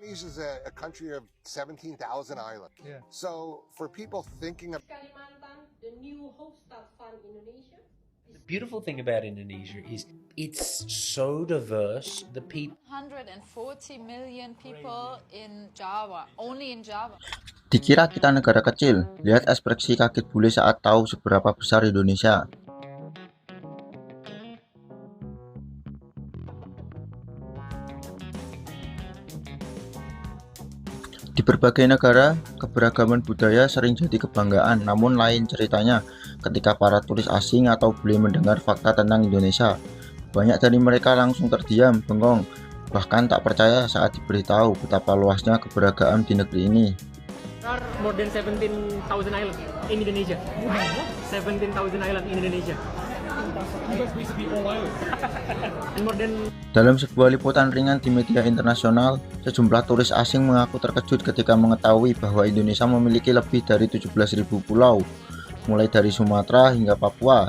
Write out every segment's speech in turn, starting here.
Indonesia is a country of 17,000 islands. Yeah. So for people thinking of Kalimantan, the new Hofstad Fund Indonesia. The beautiful thing about Indonesia is it's so diverse. The people 140 million people in Java, only in Java. Dikira kita negara kecil, lihat ekspresi kaget bule saat tahu seberapa besar Indonesia. Di berbagai negara, keberagaman budaya sering jadi kebanggaan, namun lain ceritanya ketika para turis asing atau bule mendengar fakta tentang Indonesia. Banyak dari mereka langsung terdiam, bengong, bahkan tak percaya saat diberitahu betapa luasnya keberagaman di negeri ini. There are more than 17,000 islands in Indonesia. 17,000 islands in Indonesia. And more than Dalam sebuah liputan ringan di media internasional, sejumlah turis asing mengaku terkejut ketika mengetahui bahwa Indonesia memiliki lebih dari 17.000 pulau, mulai dari Sumatera hingga Papua.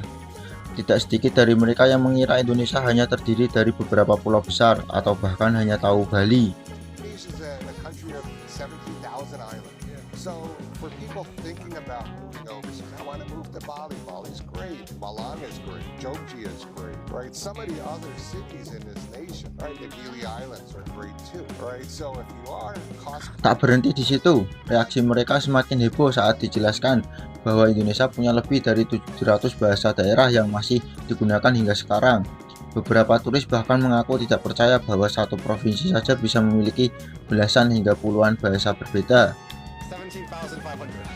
Tidak sedikit dari mereka yang mengira Indonesia hanya terdiri dari beberapa pulau besar atau bahkan hanya tahu Bali. Indonesia is a country of 17,000 islands. So for people thinking about moving overseas, I want to move to Bali. Bali's great. Malang is great. Jogja is great, right? Some of the other cities in this nation, right? The Gili Islands are great too, right? So if you are cost Tak berhenti di situ, reaksi mereka semakin heboh saat dijelaskan bahwa Indonesia punya lebih dari 700 bahasa daerah yang masih digunakan hingga sekarang. Beberapa turis bahkan mengaku tidak percaya bahwa satu provinsi saja bisa memiliki belasan hingga puluhan bahasa berbeda. 17,500.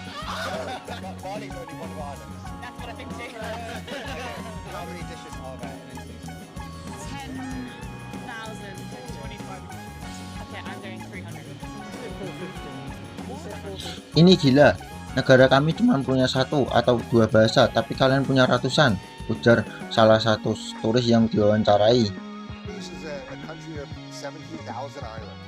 Bali is only one of our islands. That's what I think too. How many dishes are there in Indonesia? 10,000, 25. Okay, I'm doing 300. Ini gila, negara kami cuma punya satu atau dua bahasa, tapi kalian punya ratusan, ujar salah satu turis yang diwawancarai. Indonesia is a country of 17,000 islands.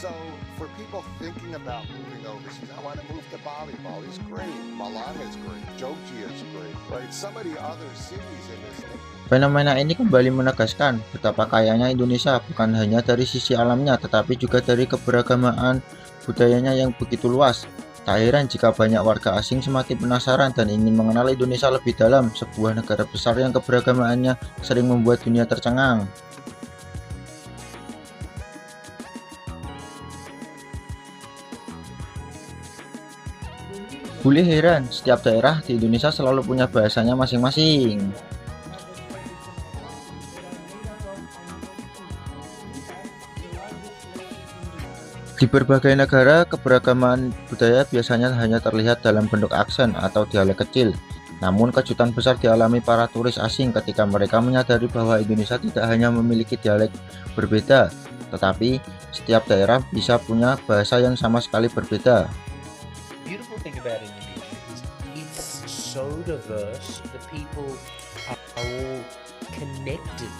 So for people thinking about moving overseas, I want to move to Bali. Bali's great. Malang is great. Jogja is great, right? Some of the other cities in this nation. Fenomena ini kembali menegaskan betapa kayanya Indonesia bukan hanya dari sisi alamnya, tetapi juga dari keberagaman budayanya yang begitu luas. Tak heran jika banyak warga asing semakin penasaran dan ingin mengenal Indonesia lebih dalam, sebuah negara besar yang keberagamannya sering membuat dunia tercengang. Bule heran, setiap daerah di Indonesia selalu punya bahasanya masing-masing. Di berbagai negara, keberagaman budaya biasanya hanya terlihat dalam bentuk aksen atau dialek kecil. Namun kejutan besar dialami para turis asing ketika mereka menyadari bahwa Indonesia tidak hanya memiliki dialek berbeda, tetapi setiap daerah bisa punya bahasa yang sama sekali berbeda. beautiful thing about Indonesia is it's so diverse. The people are all connected.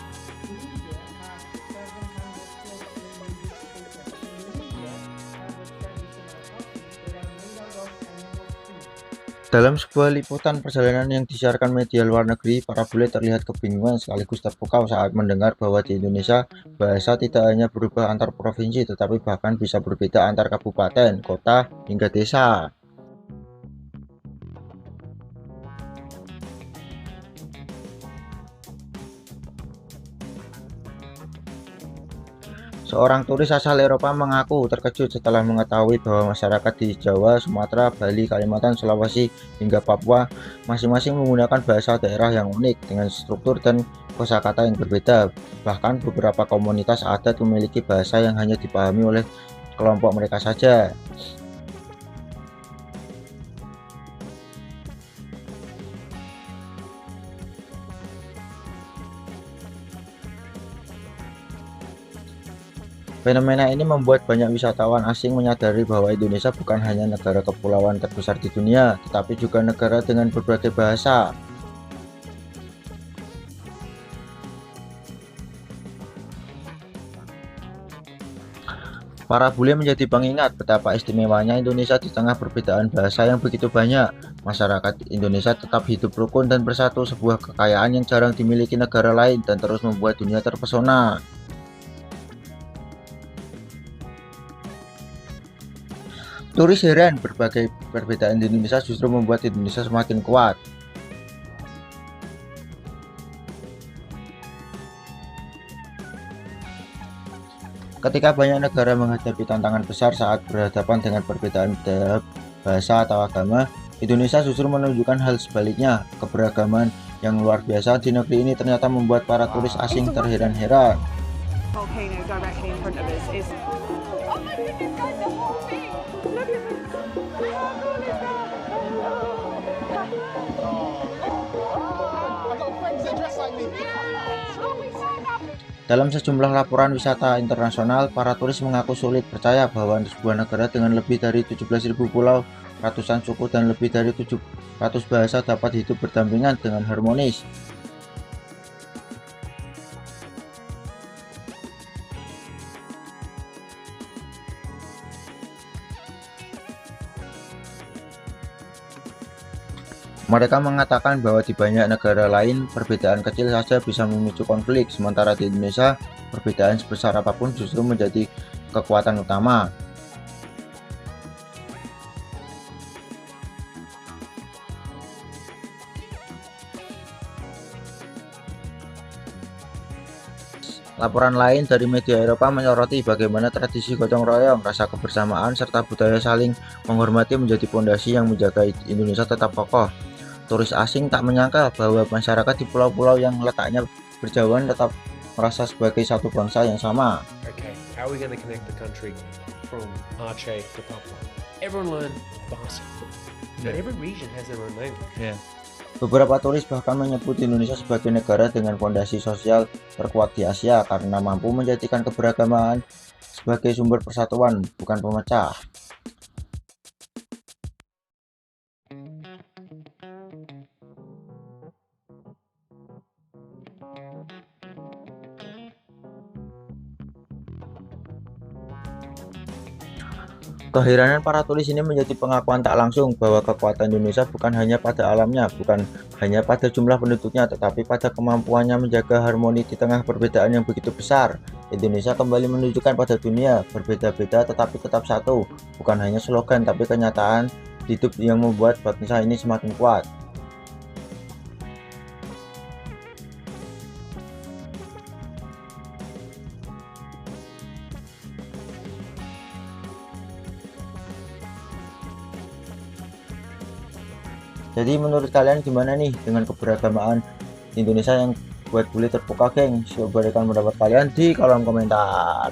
Dalam sebuah liputan perjalanan yang disiarkan media luar negeri, para bule terlihat kebingungan sekaligus terpukau saat mendengar bahwa di Indonesia bahasa tidak hanya berubah antar provinsi, tetapi bahkan bisa berbeda antar kabupaten, kota, hingga desa. Seorang turis asal Eropa mengaku terkejut setelah mengetahui bahwa masyarakat di Jawa, Sumatera, Bali, Kalimantan, Sulawesi, hingga Papua masing-masing menggunakan bahasa daerah yang unik dengan struktur dan kosakata yang berbeda. Bahkan beberapa komunitas adat memiliki bahasa yang hanya dipahami oleh kelompok mereka saja. Fenomena ini membuat banyak wisatawan asing menyadari bahwa Indonesia bukan hanya negara kepulauan terbesar di dunia, tetapi juga negara dengan berbagai bahasa. Para bule menjadi pengingat betapa istimewanya Indonesia di tengah perbedaan bahasa yang begitu banyak. Masyarakat Indonesia tetap hidup rukun dan bersatu, sebuah kekayaan yang jarang dimiliki negara lain dan terus membuat dunia terpesona. Turis heran berbagai perbedaan di Indonesia justru membuat Indonesia semakin kuat. Ketika banyak negara menghadapi tantangan besar saat berhadapan dengan perbedaan budaya, bahasa, atau agama, Indonesia justru menunjukkan hal sebaliknya. Keberagaman yang luar biasa di negeri ini ternyata membuat para turis asing terheran-heran. Volcano directly in front of us is. Oh my goodness, guys, the whole thing! Look at this! How cool is that? I've got friends that dress like me. Yes! Oh, we so happy! Dalam sejumlah laporan wisata internasional, para turis mengaku sulit percaya bahwa sebuah negara dengan lebih dari 17.000 pulau, ratusan suku, dan lebih dari 700 bahasa dapat hidup berdampingan dengan harmonis. Mereka mengatakan bahwa di banyak negara lain, perbedaan kecil saja bisa memicu konflik, sementara di Indonesia, perbedaan sebesar apapun justru menjadi kekuatan utama. Laporan lain dari media Eropa menyoroti bagaimana tradisi gotong royong, rasa kebersamaan, serta budaya saling menghormati menjadi fondasi yang menjaga Indonesia tetap kokoh. Turis asing tak menyangka bahwa masyarakat di pulau-pulau yang letaknya berjauhan tetap merasa sebagai satu bangsa yang sama. Okay, how are we going to connect the country from Aceh to Papua? Everyone learn Bahasa. And every region has their own language. Beberapa turis bahkan menyebut Indonesia sebagai negara dengan fondasi sosial terkuat di Asia karena mampu menjadikan keberagaman sebagai sumber persatuan, bukan pemecah. Keheranan para turis ini menjadi pengakuan tak langsung bahwa kekuatan Indonesia bukan hanya pada alamnya, bukan hanya pada jumlah penduduknya, tetapi pada kemampuannya menjaga harmoni di tengah perbedaan yang begitu besar. Indonesia kembali menunjukkan pada dunia, berbeda-beda tetapi tetap satu, bukan hanya slogan tapi kenyataan hidup yang membuat bangsa ini semakin kuat. Jadi menurut kalian gimana nih dengan keberagamaan Indonesia yang buat bule terbuka, geng? Coba berikan pendapat kalian di kolom komentar.